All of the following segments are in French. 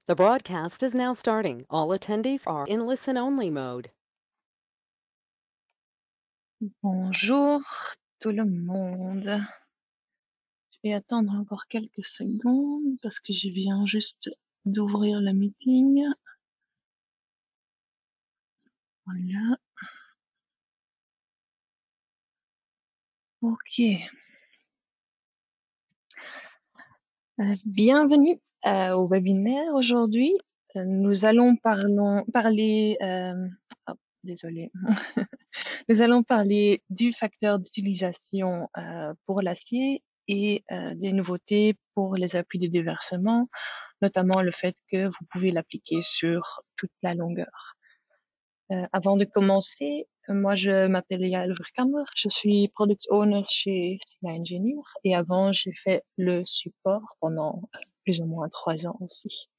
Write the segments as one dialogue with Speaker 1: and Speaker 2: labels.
Speaker 1: The broadcast is now starting. All attendees are in listen-only mode.
Speaker 2: Bonjour tout le monde. Je vais attendre encore quelques secondes parce que je viens juste d'ouvrir le meeting. Voilà. Ok. Bienvenue au webinaire aujourd'hui. Nous allons parler. Désolé. Nous allons parler du facteur d'utilisation pour l'acier et des nouveautés pour les appuis de déversement, notamment le fait que vous pouvez l'appliquer sur toute la longueur. Avant de commencer, moi je m'appelle Yael Verkammer, je suis Product Owner chez Sila Engineer et avant j'ai fait le support pendant plus ou moins 3 ans aussi.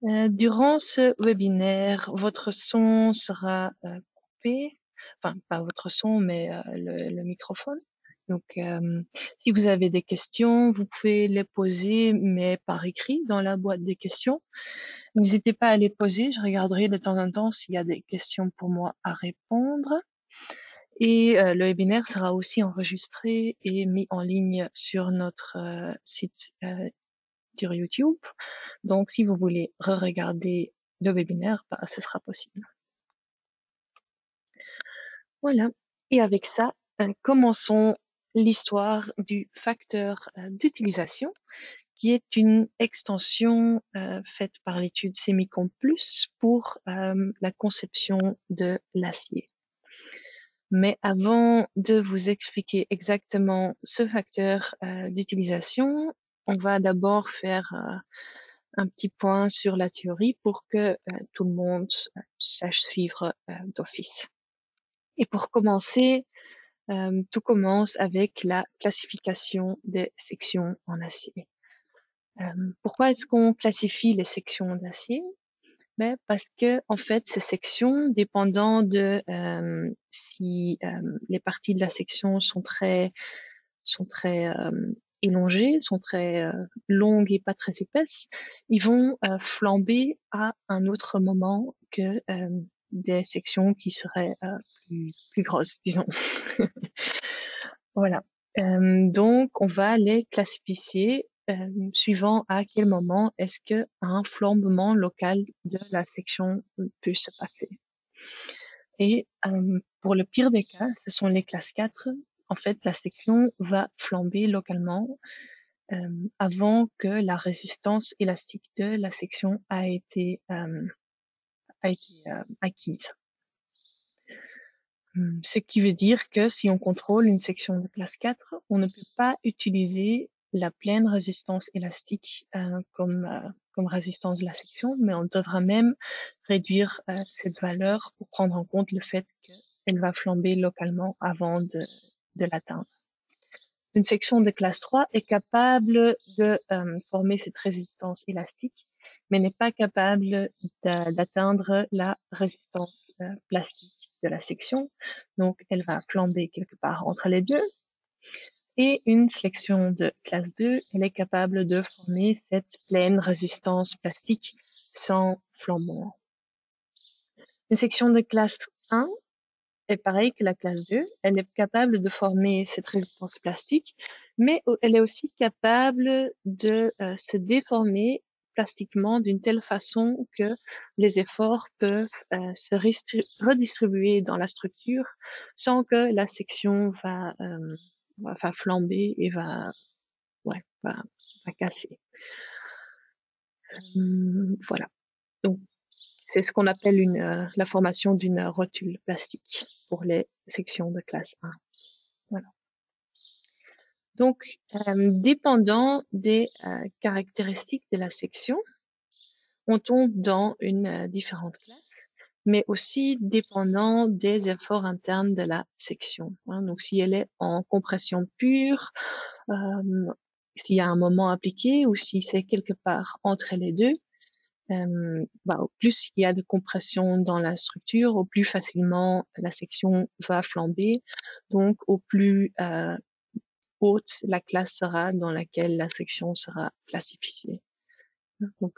Speaker 2: Durant ce webinaire, votre son sera coupé, enfin pas votre son, mais le microphone. Donc, si vous avez des questions, vous pouvez les poser, mais par écrit dans la boîte des questions. N'hésitez pas à les poser. Je regarderai de temps en temps s'il y a des questions pour moi à répondre. Et le webinaire sera aussi enregistré et mis en ligne sur notre site sur YouTube. Donc, si vous voulez re-regarder le webinaire, bah, ce sera possible. Voilà. Et avec ça, commençons l'histoire du facteur d'utilisation, qui est une extension faite par l'étude Semicon Plus pour la conception de l'acier. Mais avant de vous expliquer exactement ce facteur d'utilisation, on va d'abord faire un petit point sur la théorie pour que tout le monde sache suivre d'office. Et pour commencer, tout commence avec la classification des sections en acier. Pourquoi est-ce qu'on classifie les sections d'acier? Ben, parce que en fait, ces sections, dépendant de si les parties de la section sont très élongées, sont très longues et pas très épaisses, ils vont flamber à un autre moment que des sections qui seraient plus grosses, disons. Voilà. Donc, on va les classifier suivant à quel moment est-ce que un flambement local de la section peut se passer. Et pour le pire des cas, ce sont les classes 4. En fait, la section va flamber localement avant que la résistance élastique de la section a été acquise. Ce qui veut dire que si on contrôle une section de classe 4, on ne peut pas utiliser la pleine résistance élastique comme résistance de la section, mais on devra même réduire cette valeur pour prendre en compte le fait qu'elle va flamber localement avant de l'atteindre. Une section de classe 3 est capable de former cette résistance élastique, mais n'est pas capable d'atteindre la résistance plastique de la section. Donc, elle va flamber quelque part entre les deux. Et une section de classe 2, elle est capable de former cette pleine résistance plastique sans flambement. Une section de classe 1 est pareil que la classe 2. Elle est capable de former cette résistance plastique, mais elle est aussi capable de se déformer plastiquement d'une telle façon que les efforts peuvent se redistribuer dans la structure sans que la section va flamber et va casser. Voilà. Donc, c'est ce qu'on appelle la formation d'une rotule plastique pour les sections de classe 1. Voilà. Donc, dépendant des caractéristiques de la section, on tombe dans une différente classe, mais aussi dépendant des efforts internes de la section. Hein. Donc, si elle est en compression pure, s'il y a un moment appliqué ou si c'est quelque part entre les deux, au plus il y a de compression dans la structure, au plus facilement la section va flamber. Donc, au plus haute la classe sera dans laquelle la section sera classifiée. Donc,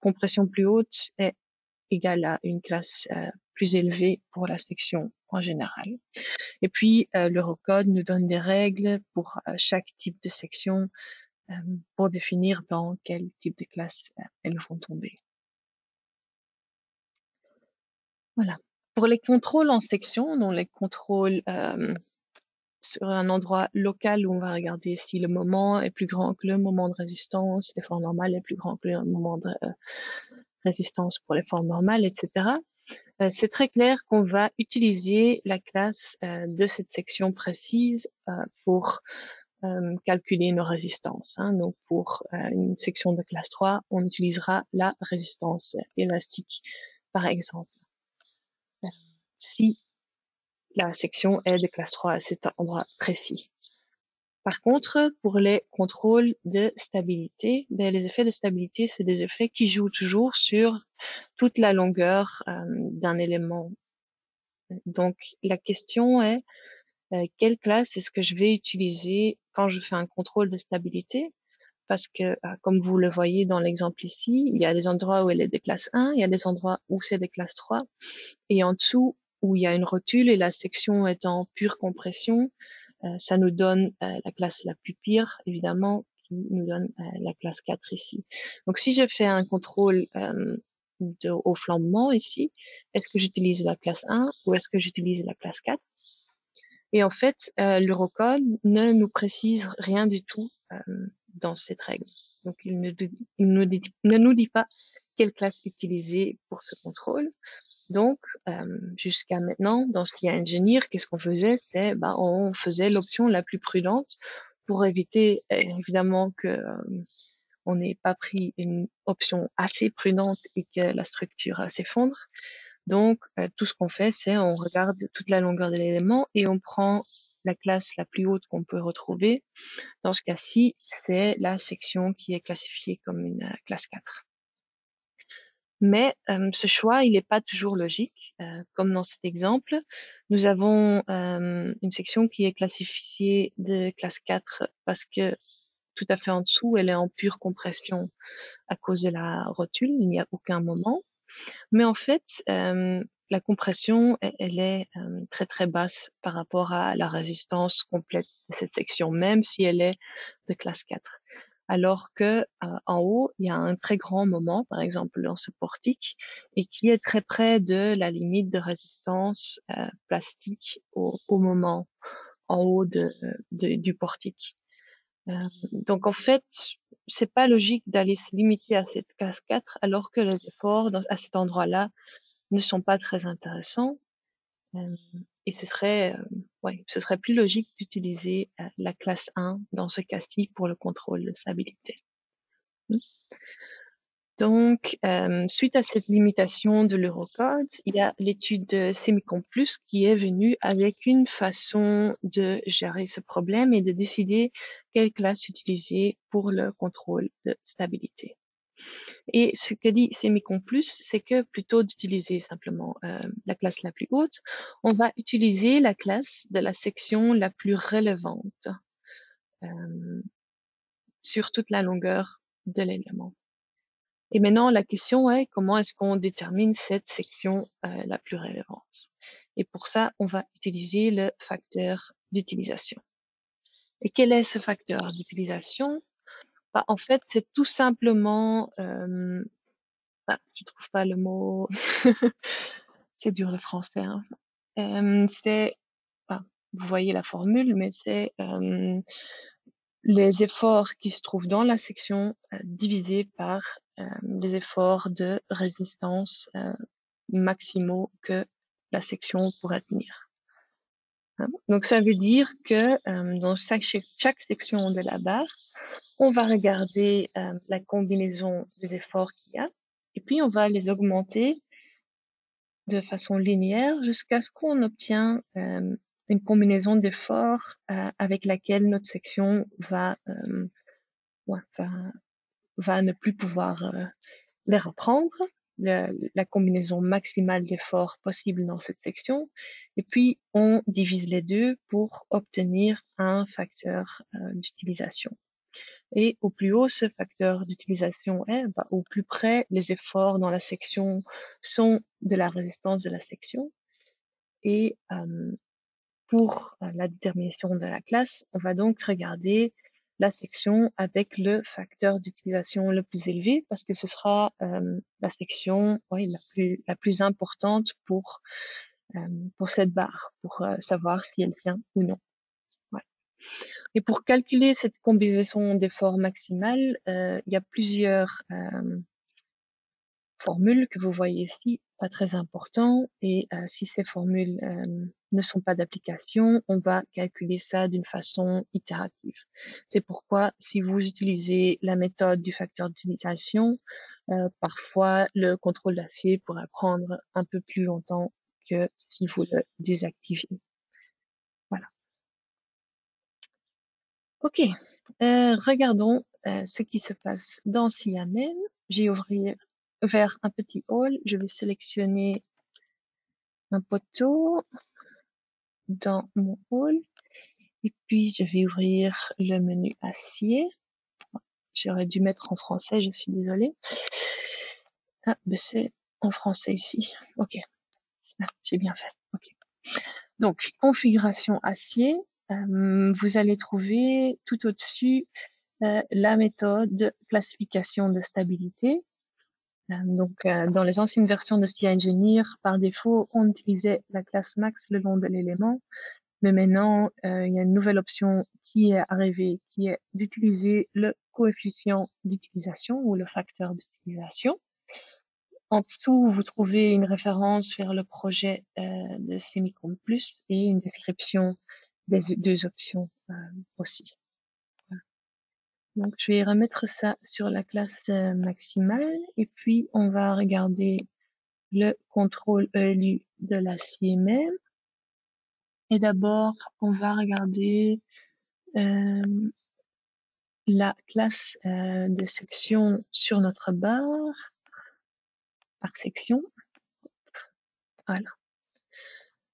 Speaker 2: compression plus haute est égale à une classe plus élevée pour la section en général. Et puis, l'Eurocode nous donne des règles pour chaque type de section pour définir dans quel type de classe elles vont tomber. Voilà. Pour les contrôles en section, donc les contrôles sur un endroit local où on va regarder si le moment est plus grand que le moment de résistance, l'effort normal est plus grand que le moment de résistance pour l'effort normal, etc. C'est très clair qu'on va utiliser la classe de cette section précise pour calculer nos résistances. Hein. Donc pour une section de classe 3, on utilisera la résistance élastique, par exemple. Si la section est de classe 3 à cet endroit précis. Par contre, pour les contrôles de stabilité, les effets de stabilité, c'est des effets qui jouent toujours sur toute la longueur d'un élément. Donc, la question est quelle classe est-ce que je vais utiliser quand je fais un contrôle de stabilité? Parce que, comme vous le voyez dans l'exemple ici, il y a des endroits où elle est de classe 1, il y a des endroits où c'est de classe 3, et en dessous, où il y a une rotule et la section est en pure compression, ça nous donne la classe la plus pire, évidemment, qui nous donne la classe 4 ici. Donc si je fais un contrôle au flambement ici, est-ce que j'utilise la classe 1 ou est-ce que j'utilise la classe 4? Et en fait, l'Eurocode ne nous précise rien du tout dans cette règle. Donc il ne nous dit pas quelle classe utiliser pour ce contrôle. Donc, jusqu'à maintenant, dans CI Engineer, qu'est-ce qu'on faisait? C'est, on faisait l'option la plus prudente pour éviter, évidemment, que on n'ait pas pris une option assez prudente et que la structure s'effondre. Donc, tout ce qu'on fait, c'est on regarde toute la longueur de l'élément et on prend la classe la plus haute qu'on peut retrouver. Dans ce cas-ci, c'est la section qui est classifiée comme une classe 4. Mais ce choix, il n'est pas toujours logique. Comme dans cet exemple, nous avons une section qui est classifiée de classe 4 parce que tout à fait en dessous, elle est en pure compression à cause de la rotule. Il n'y a aucun moment. Mais en fait, la compression, elle est très très basse par rapport à la résistance complète de cette section, même si elle est de classe 4. Alors que en haut, il y a un très grand moment, par exemple dans ce portique, et qui est très près de la limite de résistance plastique au moment en haut du portique. Donc en fait, c'est pas logique d'aller se limiter à cette classe 4 alors que les efforts à cet endroit-là ne sont pas très intéressants. Et ce serait plus logique d'utiliser la classe 1 dans ce cas-ci pour le contrôle de stabilité. Donc, suite à cette limitation de l'Eurocode, il y a l'étude de Semicomplus qui est venue avec une façon de gérer ce problème et de décider quelle classe utiliser pour le contrôle de stabilité. Et ce que dit Semicomplus, c'est que plutôt d'utiliser simplement la classe la plus haute, on va utiliser la classe de la section la plus relevante sur toute la longueur de l'élément. Et maintenant, la question est comment est-ce qu'on détermine cette section la plus relevante? Et pour ça, on va utiliser le facteur d'utilisation. Et quel est ce facteur d'utilisation? En fait, c'est tout simplement, je trouve pas le mot, c'est dur le français. Hein. Vous voyez la formule, mais c'est les efforts qui se trouvent dans la section divisés par les efforts de résistance maximaux que la section pourrait tenir. Donc ça veut dire que dans chaque section de la barre, on va regarder la combinaison des efforts qu'il y a et puis on va les augmenter de façon linéaire jusqu'à ce qu'on obtient une combinaison d'efforts avec laquelle notre section va ne plus pouvoir les reprendre. la combinaison maximale d'efforts possible dans cette section, et puis on divise les deux pour obtenir un facteur d'utilisation. Et au plus haut ce facteur d'utilisation est, au plus près les efforts dans la section sont de la résistance de la section. Et pour la détermination de la classe, on va donc regarder la section avec le facteur d'utilisation le plus élevé parce que ce sera la section la plus importante pour cette barre, pour savoir si elle tient ou non. Voilà. Et pour calculer cette combinaison d'efforts maximale, il y a plusieurs formules que vous voyez ici, pas très important. Et si ces formules ne sont pas d'application, on va calculer ça d'une façon itérative. C'est pourquoi si vous utilisez la méthode du facteur d'utilisation, parfois le contrôle d'acier pourrait prendre un peu plus longtemps que si vous le désactivez. Voilà. Ok, regardons ce qui se passe dans SIAMM. J'ai ouvert un petit hall. Je vais sélectionner un poteau dans mon hall. Et puis, je vais ouvrir le menu acier. J'aurais dû mettre en français, je suis désolée. Ah, ben c'est en français ici. Ok, ah, j'ai bien fait. Ok. Donc, configuration acier. Vous allez trouver tout au-dessus la méthode classification de stabilité. Dans les anciennes versions de STI Engineer, par défaut, on utilisait la classe max le long de l'élément. Mais maintenant, il y a une nouvelle option qui est arrivée, qui est d'utiliser le coefficient d'utilisation ou le facteur d'utilisation. En dessous, vous trouvez une référence vers le projet de Semicon Plus et une description des deux options aussi. Donc, je vais remettre ça sur la classe maximale et puis on va regarder le contrôle ELU de l'acier même. Et d'abord, on va regarder la classe de section sur notre barre par section. Voilà.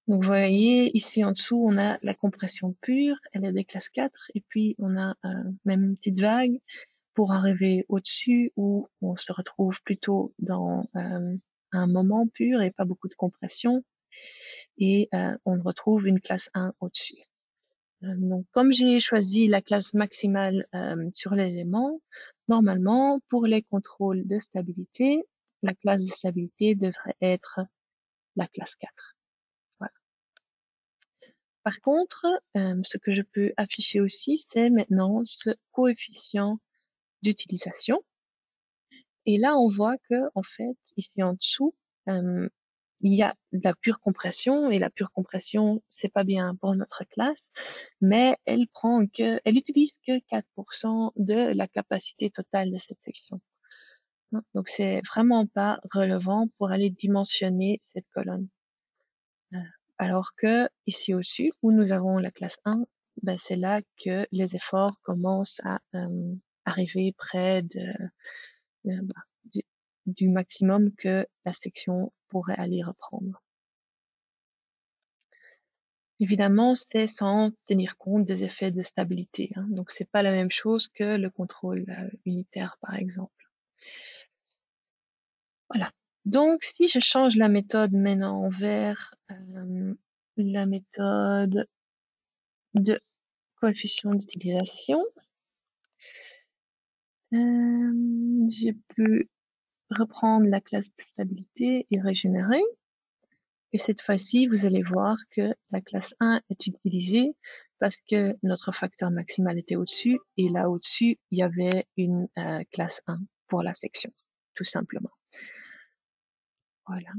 Speaker 2: Donc, vous voyez, ici en dessous, on a la compression pure, elle est des classes 4, et puis on a même une petite vague pour arriver au-dessus où on se retrouve plutôt dans un moment pur et pas beaucoup de compression, et on retrouve une classe 1 au-dessus. Donc, comme j'ai choisi la classe maximale sur l'élément, normalement, pour les contrôles de stabilité, la classe de stabilité devrait être la classe 4. Voilà. Par contre, ce que je peux afficher aussi, c'est maintenant ce coefficient d'utilisation. Et là, on voit que, en fait, ici en dessous, il y a de la pure compression et la pure compression, c'est pas bien pour notre classe, mais elle utilise que 4% de la capacité totale de cette section. Donc, c'est vraiment pas relevant pour aller dimensionner cette colonne. Alors que ici au-dessus, où nous avons la classe 1, ben, c'est là que les efforts commencent à arriver près du maximum que la section pourrait aller reprendre. Évidemment, c'est sans tenir compte des effets de stabilité. Donc, c'est pas la même chose que le contrôle unitaire, par exemple. Voilà. Donc, si je change la méthode maintenant vers la méthode de coefficient d'utilisation, je peux reprendre la classe de stabilité et régénérer. Et cette fois-ci, vous allez voir que la classe 1 est utilisée parce que notre facteur maximal était au-dessus et là au-dessus, il y avait une classe 1 pour la section, tout simplement. Voilà.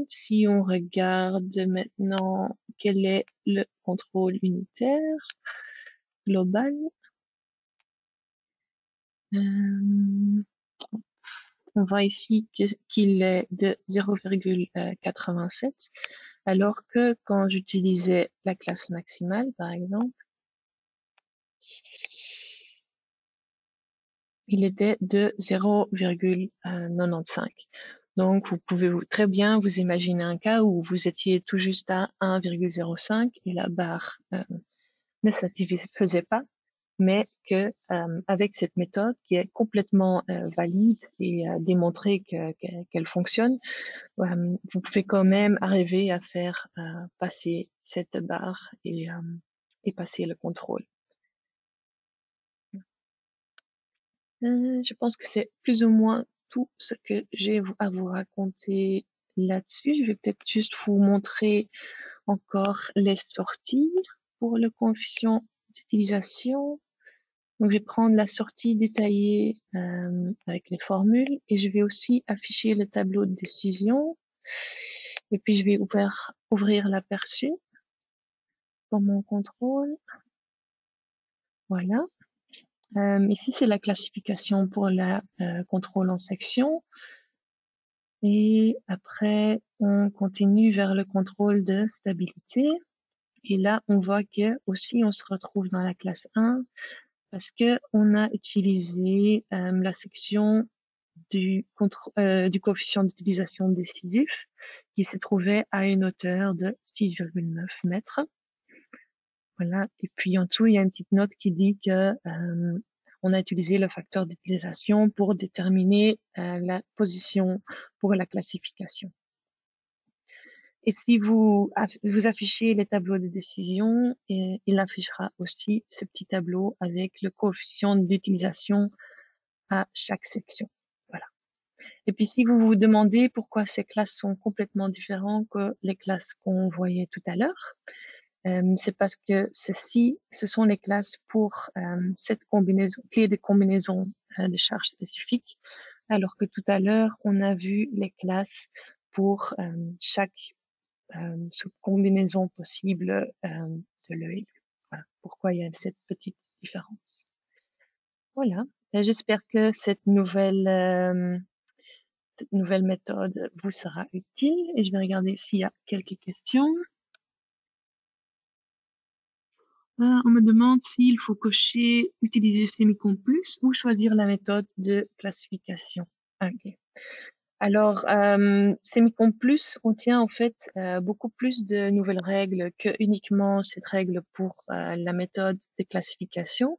Speaker 2: Si on regarde maintenant quel est le contrôle unitaire global, on voit ici qu'il est de 0,87, alors que quand j'utilisais la classe maximale, par exemple, il était de 0,95. Donc, vous pouvez très bien vous imaginer un cas où vous étiez tout juste à 1,05 et la barre ne satisfaisait pas, mais que avec cette méthode qui est complètement valide et démontrée qu'elle fonctionne, vous pouvez quand même arriver à faire passer cette barre et passer le contrôle. Je pense que c'est plus ou moins tout ce que j'ai à vous raconter là-dessus. Je vais peut-être juste vous montrer encore les sorties pour le coefficient d'utilisation. Donc, je vais prendre la sortie détaillée avec les formules et je vais aussi afficher le tableau de décision. Et puis, je vais ouvrir l'aperçu pour mon contrôle. Voilà. Ici, c'est la classification pour la contrôle en section. Et après, on continue vers le contrôle de stabilité. Et là, on voit que aussi, on se retrouve dans la classe 1 parce que on a utilisé la section du coefficient d'utilisation décisif qui se trouvait à une hauteur de 6,9 mètres. Voilà. Et puis en dessous, il y a une petite note qui dit que on a utilisé le facteur d'utilisation pour déterminer la position pour la classification. Et si vous affichez les tableaux de décision, il affichera aussi ce petit tableau avec le coefficient d'utilisation à chaque section. Voilà. Et puis si vous vous demandez pourquoi ces classes sont complètement différentes que les classes qu'on voyait tout à l'heure, c'est parce que ce sont les classes pour cette combinaison, clé de combinaison de charges spécifiques, alors que tout à l'heure, on a vu les classes pour chaque sous-combinaison possible de l'œil. Voilà pourquoi il y a cette petite différence. Voilà. J'espère que cette nouvelle méthode vous sera utile et je vais regarder s'il y a quelques questions. On me demande s'il faut cocher utiliser Semicon Plus ou choisir la méthode de classification. Ok. Alors, Semicon Plus contient en fait beaucoup plus de nouvelles règles que uniquement cette règle pour la méthode de classification.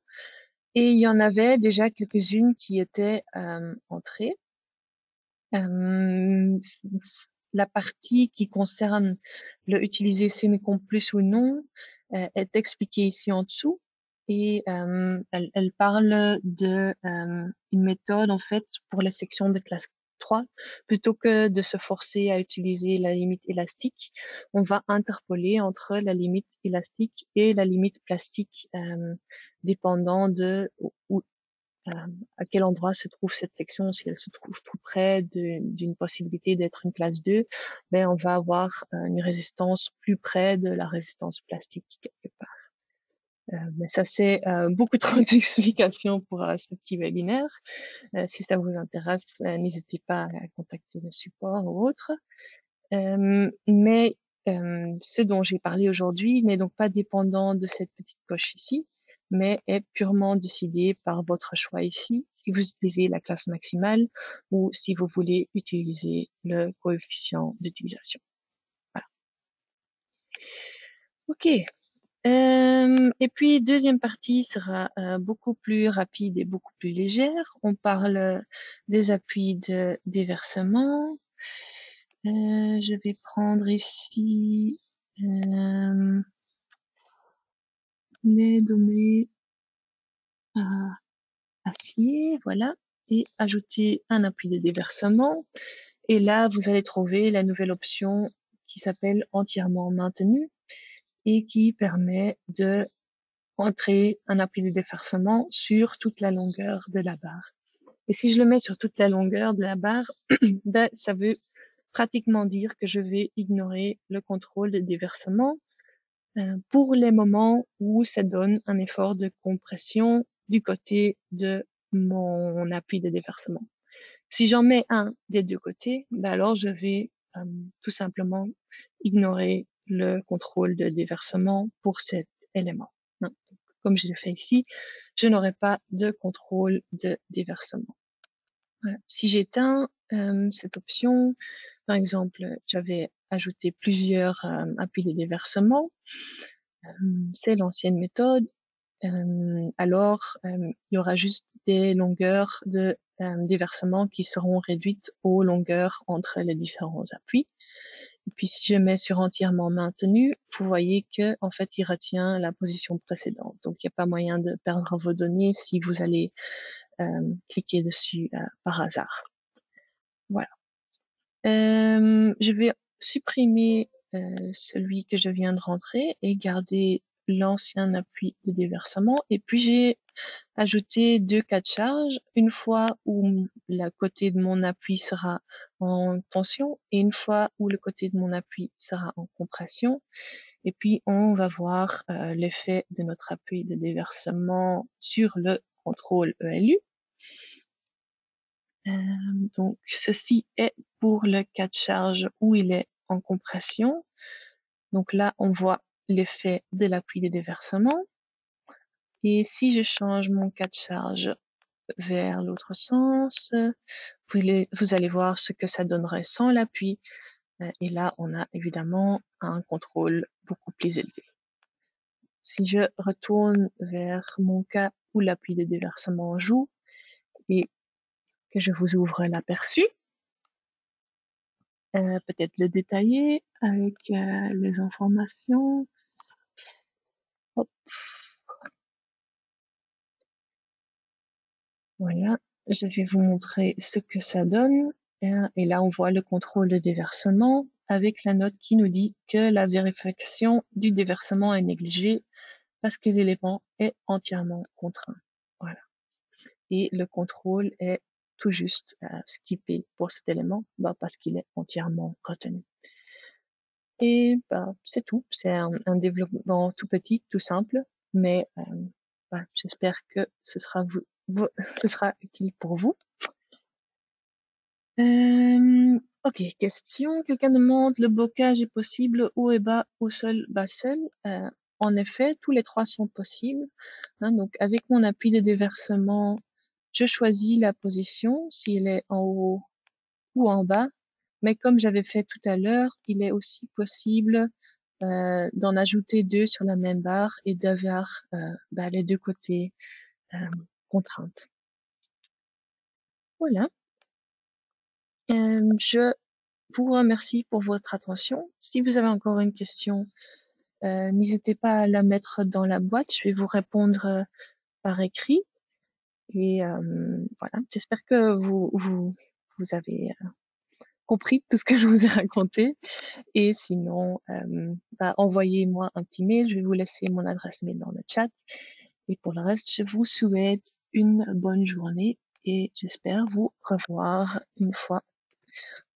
Speaker 2: Et il y en avait déjà quelques-unes qui étaient entrées. La partie qui concerne le utiliser Semicon Plus ou non est expliquée ici en dessous. Et elle parle de une méthode en fait pour les sections de classe 3. Plutôt que de se forcer à utiliser la limite élastique, on va interpoler entre la limite élastique et la limite plastique, dépendant de où, à quel endroit se trouve cette section. Si elle se trouve tout près d'une possibilité d'être une classe 2, ben on va avoir une résistance plus près de la résistance plastique quelque part. Mais ça, c'est beaucoup trop d'explications pour ce petit webinaire. Si ça vous intéresse, n'hésitez pas à contacter le support ou autre. Mais ce dont j'ai parlé aujourd'hui n'est donc pas dépendant de cette petite coche ici, mais est purement décidé par votre choix ici, si vous utilisez la classe maximale ou si vous voulez utiliser le coefficient d'utilisation. Voilà. OK. Et puis, deuxième partie sera beaucoup plus rapide et beaucoup plus légère. On parle des appuis de déversement. Je vais prendre ici les données à acier, voilà, et ajouter un appui de déversement. Et là, vous allez trouver la nouvelle option qui s'appelle entièrement maintenu et qui permet de entrer un appui de déversement sur toute la longueur de la barre. Et si je le mets sur toute la longueur de la barre, ben, ça veut pratiquement dire que je vais ignorer le contrôle de déversement pour les moments où ça donne un effort de compression du côté de mon appui de déversement. Si j'en mets un des deux côtés, ben alors je vais tout simplement ignorer le contrôle de déversement pour cet élément. comme je le fais ici, je n'aurai pas de contrôle de déversement. Voilà. Si j'éteins cette option, par exemple, j'avais ajouté plusieurs appuis de déversement, c'est l'ancienne méthode, alors il y aura juste des longueurs de déversement qui seront réduites aux longueurs entre les différents appuis. Et puis si je mets sur entièrement maintenu, vous voyez que en fait il retient la position précédente. Donc il n'y a pas moyen de perdre vos données si vous allez cliquer dessus par hasard. Voilà. Je vais supprimer celui que je viens de rentrer et garder l'ancien appui de déversement. Et puis j'ai ajouté deux cas de charge, une fois où le côté de mon appui sera en tension et une fois où le côté de mon appui sera en compression. Et puis on va voir l'effet de notre appui de déversement sur le contrôle ELU. Donc ceci est pour le cas de charge où il est en compression. Donc là, on voit l'effet de l'appui de déversement. Et si je change mon cas de charge vers l'autre sens, vous allez voir ce que ça donnerait sans l'appui. Et là, on a évidemment un contrôle beaucoup plus élevé. Si je retourne vers mon cas où l'appui de déversement joue et que je vous ouvre l'aperçu, peut-être le détailler avec les informations. Hop. Voilà, je vais vous montrer ce que ça donne. Et là, on voit le contrôle de déversement avec la note qui nous dit que la vérification du déversement est négligée parce que l'élément est entièrement contraint. Voilà. Et le contrôle est tout juste skippé pour cet élément parce qu'il est entièrement retenu. Et c'est tout. C'est un développement tout petit, tout simple, mais j'espère que ce sera ce sera utile pour vous. Ok, question. Quelqu'un demande, le blocage est possible haut et bas, haut seul, bas seul. En effet, tous les trois sont possibles. Hein, donc, avec mon appui de déversement, je choisis la position, s'il est en haut ou en bas. Mais comme j'avais fait tout à l'heure, il est aussi possible d'en ajouter deux sur la même barre et d'avoir les deux côtés contraintes. Voilà. Je vous remercie pour votre attention. Si vous avez encore une question, n'hésitez pas à la mettre dans la boîte. Je vais vous répondre par écrit. Et voilà, j'espère que vous avez compris tout ce que je vous ai raconté. Et sinon, envoyez-moi un petit mail. Je vais vous laisser mon adresse mail dans le chat. Et pour le reste, je vous souhaite une bonne journée et j'espère vous revoir une fois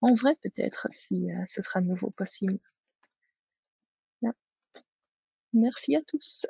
Speaker 2: en vrai peut-être si ce sera de nouveau possible. Merci à tous.